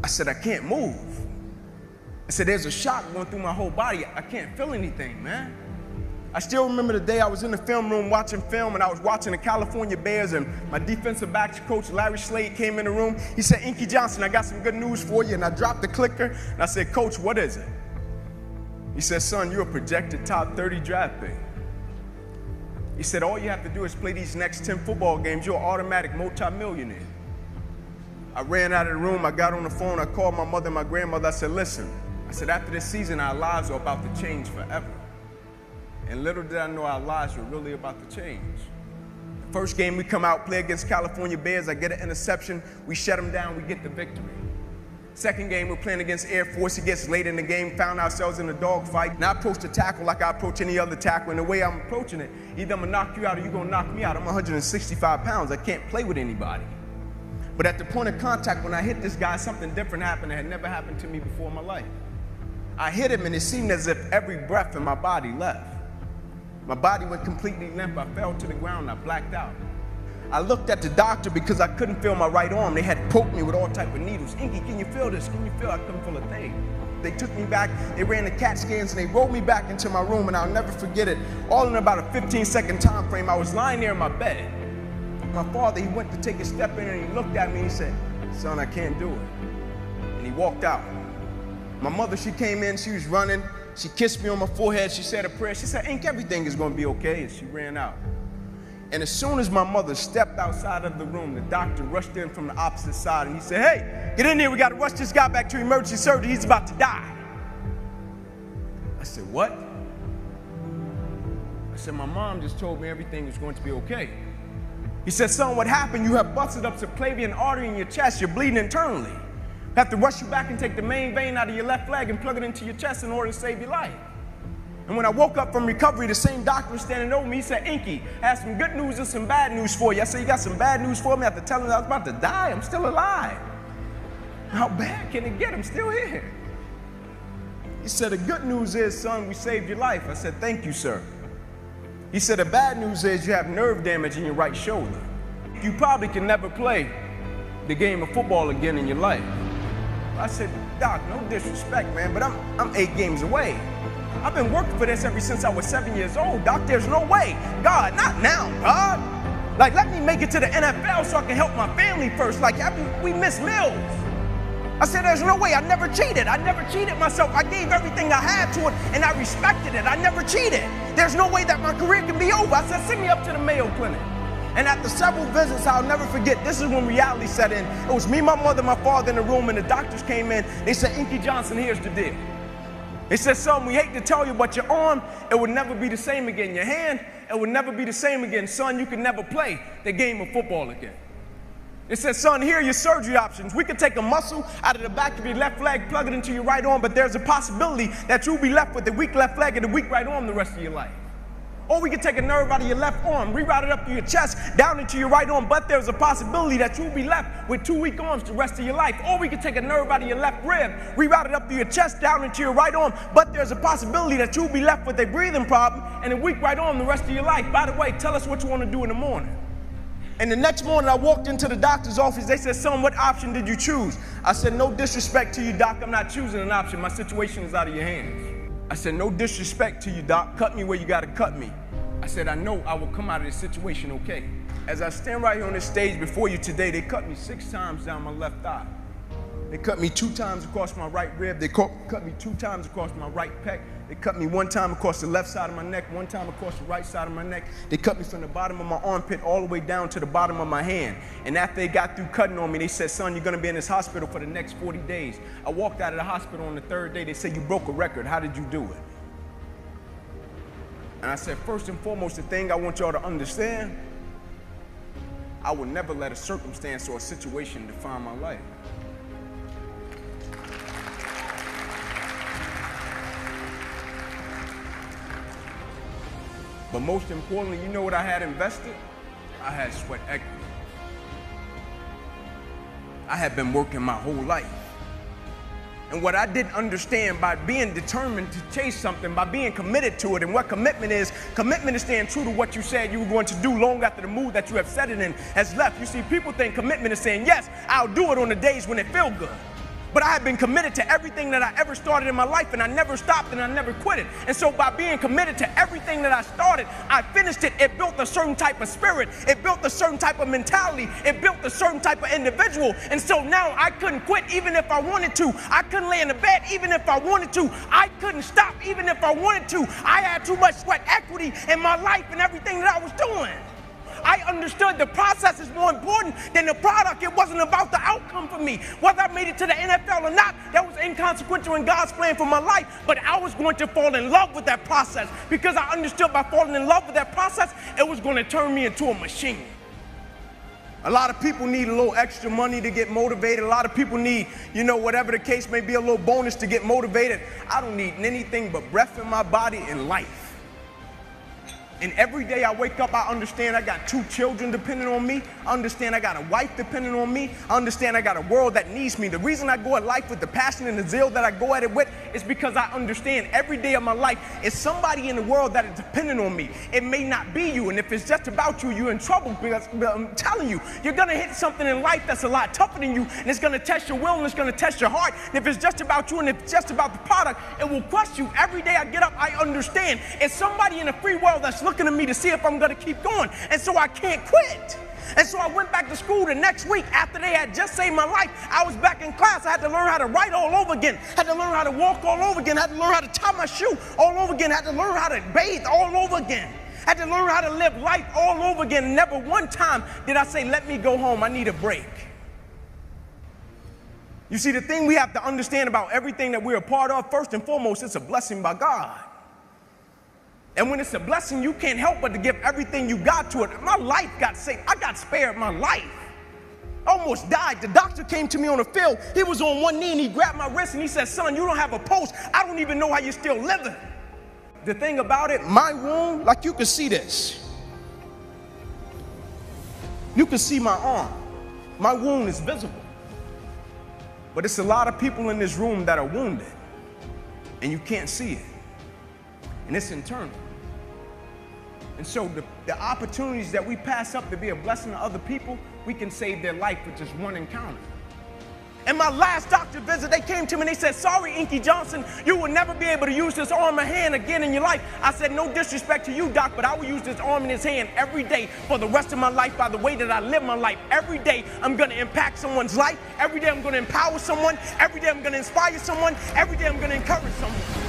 I said, I can't move. I said, there's a shock going through my whole body. I can't feel anything, man. I still remember the day I was in the film room watching film, and I was watching the California Bears, and my defensive backs coach, Larry Slade, came in the room. He said, Inky Johnson, I got some good news for you. And I dropped the clicker, and I said, Coach, what is it? He said, son, you're a projected top 30 draft pick. He said, all you have to do is play these next 10 football games. You're an automatic multimillionaire. I ran out of the room. I got on the phone. I called my mother and my grandmother. I said, listen. I said, after this season, our lives are about to change forever. And little did I know our lives were really about to change. The first game we come out, play against California Bears. I get an interception. We shut them down. We get the victory. Second game, we're playing against Air Force. It gets late in the game, found ourselves in a dogfight. And I approach the tackle like I approach any other tackle. And the way I'm approaching it, either I'm going to knock you out or you're going to knock me out. I'm 165 pounds. I can't play with anybody. But at the point of contact, when I hit this guy, something different happened that had never happened to me before in my life. I hit him, and it seemed as if every breath in my body left. My body went completely limp. I fell to the ground. I blacked out. I looked at the doctor because I couldn't feel my right arm. They had poked me with all type of needles. Inky, can you feel this? Can you feel? I couldn't feel a thing. They took me back. They ran the CAT scans, and they rolled me back into my room, and I'll never forget it. All in about a 15-second time frame, I was lying there in my bed. My father, he went to take a step in, and he looked at me, and he said, son, I can't do it. And he walked out. My mother, she came in. She was running. She kissed me on my forehead. She said a prayer. She said, Ink, everything is going to be okay. And she ran out. And as soon as my mother stepped outside of the room, the doctor rushed in from the opposite side. And he said, hey, get in here. We got to rush this guy back to emergency surgery. He's about to die. I said, what? I said, my mom just told me everything was going to be okay. He said, son, what happened? You have busted up subclavian artery in your chest. You're bleeding internally. Have to rush you back and take the main vein out of your left leg and plug it into your chest in order to save your life. And when I woke up from recovery, the same doctor was standing over me. He said, Inky, I have some good news and some bad news for you. I said, you got some bad news for me? After telling him I was about to die, I'm still alive. How bad can it get? I'm still here. He said, the good news is, son, we saved your life. I said, thank you, sir. He said, the bad news is you have nerve damage in your right shoulder. You probably can never play the game of football again in your life. I said, Doc, no disrespect, man, but I'm 8 games away. I've been working for this ever since I was 7 years old. Doc, there's no way. God, not now, God. Like, let me make it to the NFL so I can help my family first. Like, we miss meals. I said, there's no way. I never cheated. I never cheated myself. I gave everything I had to it, and I respected it. I never cheated. There's no way that my career can be over. I said, send me up to the Mayo Clinic. And after several visits, I'll never forget, this is when reality set in. It was me, my mother, my father in the room, and the doctors came in. They said, Inky Johnson, here's the deal. They said, son, we hate to tell you, but your arm, it would never be the same again. Your hand, it would never be the same again. Son, you can never play the game of football again. They said, son, here are your surgery options. We could take a muscle out of the back of your left leg, plug it into your right arm, but there's a possibility that you'll be left with a weak left leg and a weak right arm the rest of your life. Or we can take a nerve out of your left arm, reroute it up to your chest, down into your right arm, but there's a possibility that you'll be left with 2 weak arms the rest of your life. Or we can take a nerve out of your left rib, reroute it up to your chest, down into your right arm, but there's a possibility that you'll be left with a breathing problem and a weak right arm the rest of your life. By the way, tell us what you want to do in the morning. And the next morning, I walked into the doctor's office. They said, son, what option did you choose? I said, no disrespect to you, doc. I'm not choosing an option. My situation is out of your hands. I said, no disrespect to you, doc. Cut me where you got to cut me. I said, I know I will come out of this situation okay. As I stand right here on this stage before you today, they cut me 6 times down my left thigh. They cut me 2 times across my right rib. They cut me 2 times across my right pec. They cut me 1 time across the left side of my neck, 1 time across the right side of my neck. They cut me from the bottom of my armpit all the way down to the bottom of my hand. And after they got through cutting on me, they said, son, you're going to be in this hospital for the next 40 days. I walked out of the hospital on the 3rd day. They said, you broke a record. How did you do it? And I said, first and foremost, the thing I want y'all to understand, I will never let a circumstance or a situation define my life. But most importantly, you know what I had invested? I had sweat equity. I had been working my whole life. And what I didn't understand, by being determined to chase something, by being committed to it, and what commitment is staying true to what you said you were going to do long after the mood that you have set it in has left. You see, people think commitment is saying, yes, I'll do it on the days when it feels good. but I had been committed to everything that I ever started in my life, and I never stopped and I never quit it. And so by being committed to everything that I started, I finished it. It built a certain type of spirit. It built a certain type of mentality. It built a certain type of individual. And so now I couldn't quit even if I wanted to. I couldn't lay in the bed even if I wanted to. I couldn't stop even if I wanted to. I had too much sweat equity in my life and everything that I was doing. I understood the process is more important than the product. It wasn't about the outcome for me. Whether I made it to the NFL or not, that was inconsequential in God's plan for my life. But I was going to fall in love with that process because I understood by falling in love with that process, it was going to turn me into a machine. A lot of people need a little extra money to get motivated. A lot of people need, whatever the case may be, a little bonus to get motivated. I don't need anything but breath in my body and life. And every day I wake up, I understand I got 2 children depending on me. I understand I got a wife depending on me. I understand I got a world that needs me. The reason I go at life with the passion and the zeal that I go at it with is because I understand every day of my life is somebody in the world that is dependent on me. It may not be you, and if it's just about you, you're in trouble because I'm telling you, you're going to hit something in life that's a lot tougher than you, and it's going to test your will and it's going to test your heart. And if it's just about you and if it's just about the product, it will crush you. Every day I get up, I understand it's somebody in the free world that's looking at me to see if I'm going to keep going. And so I can't quit. And so I went back to school the next week after they had just saved my life. I was back in class. I had to learn how to write all over again. I had to learn how to walk all over again. I had to learn how to tie my shoe all over again. I had to learn how to bathe all over again. I had to learn how to live life all over again. Never one time did I say, let me go home. I need a break. You see, the thing we have to understand about everything that we're a part of, first and foremost, it's a blessing by God. And when it's a blessing, you can't help but to give everything you got to it. My life got saved. I got spared my life. I almost died. The doctor came to me on the field. He was on one knee and he grabbed my wrist and he said, son, you don't have a pulse. I don't even know how you're still living. The thing about it, my wound, like you can see this. You can see my arm. My wound is visible. But it's a lot of people in this room that are wounded and you can't see it. And it's internal. And so the opportunities that we pass up to be a blessing to other people, we can save their life with just one encounter. In my last doctor visit, they came to me and they said, sorry, Inky Johnson, you will never be able to use this arm and hand again in your life. I said, no disrespect to you, doc, but I will use this arm and this hand every day for the rest of my life by the way that I live my life. Every day, I'm going to impact someone's life. Every day, I'm going to empower someone. Every day, I'm going to inspire someone. Every day, I'm going to encourage someone.